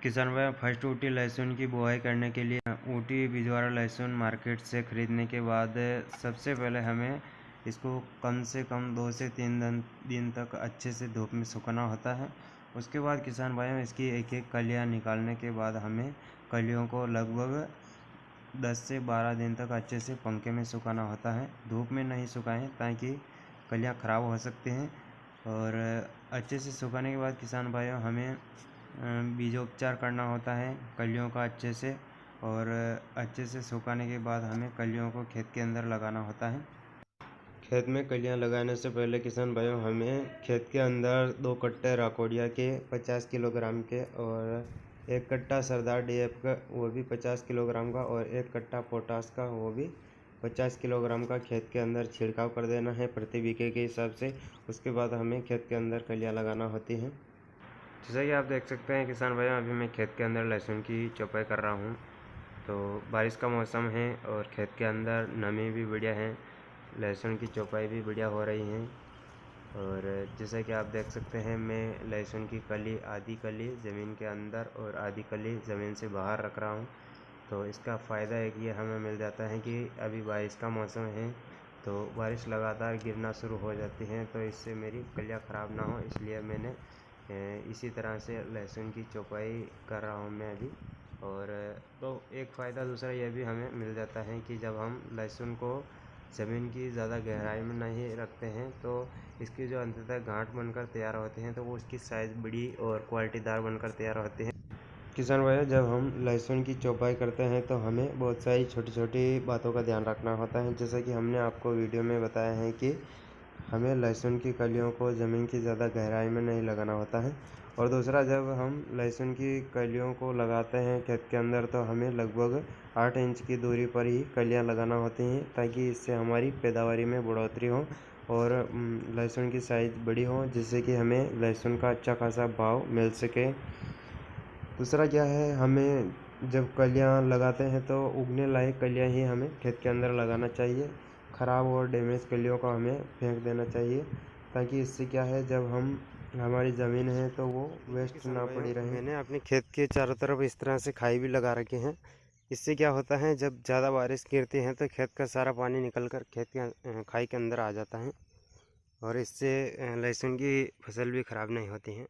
किसान भाई, फर्स्ट ऊटी लहसुन की बुआई करने के लिए ऊटी बिजवारा लहसुन मार्केट से ख़रीदने के बाद सबसे पहले हमें इसको कम से कम 2 से 3 दिन तक अच्छे से धूप में सुखाना होता है। उसके बाद किसान भाइयों, इसकी एक एक कलियां निकालने के बाद हमें कलियों को लगभग 10 से 12 दिन तक अच्छे से पंखे में सुखाना होता है। धूप में नहीं सुखाएं ताकि कलियां ख़राब हो सकती हैं। और अच्छे से सुखाने के बाद किसान भाइयों, हमें बीजोपचार करना होता है कलियों का अच्छे से। और अच्छे से सुखाने के बाद हमें कलियों को खेत के अंदर लगाना होता है। खेत में कलियां लगाने से पहले किसान भाइयों, हमें खेत के अंदर 2 कट्टे राकोडिया के 50 किलोग्राम के और 1 कट्टा सरदार DAP का वो भी 50 किलोग्राम का और 1 कट्टा पोटास का वो भी 50 किलोग्राम का खेत के अंदर छिड़काव कर देना है प्रति बीघे के हिसाब से। उसके बाद हमें खेत के अंदर कलियां लगाना होती हैं। जैसा कि आप देख सकते हैं किसान भाइयों, अभी मैं खेत के अंदर लहसुन की चौपाई कर रहा हूं। तो बारिश का मौसम है और खेत के अंदर नमी भी बढ़िया है, लहसुन की चौपाई भी बढ़िया हो रही है। और जैसा कि आप देख सकते हैं, मैं लहसुन की कली आधी कली ज़मीन के अंदर और आधी कली ज़मीन से बाहर रख रहा हूं। तो इसका फ़ायदा है कि हमें मिल जाता है कि अभी बारिश का मौसम है तो बारिश लगातार गिरना शुरू हो जाती है, तो इससे मेरी कलियां ख़राब ना हो, इसलिए मैंने इसी तरह से लहसुन की चौपाई कर रहा हूँ मैं अभी। और तो एक फ़ायदा दूसरा यह भी हमें मिल जाता है कि जब हम लहसुन को ज़मीन की ज़्यादा गहराई में नहीं रखते हैं तो इसकी जो अंततः गांठ बनकर तैयार होते हैं तो वो उसकी साइज़ बड़ी और क्वालिटीदार बनकर तैयार होते हैं। किसान भाइयों, जब हम लहसुन की चौपाई करते हैं तो हमें बहुत सारी छोटी छोटी बातों का ध्यान रखना होता है। जैसा कि हमने आपको वीडियो में बताया है कि हमें लहसुन की कलियों को ज़मीन की ज़्यादा गहराई में नहीं लगाना होता है। और दूसरा, जब हम लहसुन की कलियों को लगाते हैं खेत के अंदर तो हमें लगभग 8 इंच की दूरी पर ही कलियां लगाना होती हैं, ताकि इससे हमारी पैदावारी में बढ़ोतरी हो और लहसुन की साइज़ बड़ी हो, जिससे कि हमें लहसुन का अच्छा खासा भाव मिल सके। दूसरा क्या है, हमें जब कलियां लगाते हैं तो उगने लायक कलियां ही हमें खेत के अंदर लगाना चाहिए। ख़राब और डैमेज कलियों को हमें फेंक देना चाहिए, ताकि इससे क्या है, जब हमारी ज़मीन है तो वो वेस्ट ना पड़ी रहे। मैंने अपने खेत के चारों तरफ इस तरह से खाई भी लगा रखे हैं। इससे क्या होता है, जब ज़्यादा बारिश गिरती है तो खेत का सारा पानी निकल कर खेत के खाई के अंदर आ जाता है और इससे लहसुन की फसल भी ख़राब नहीं होती है।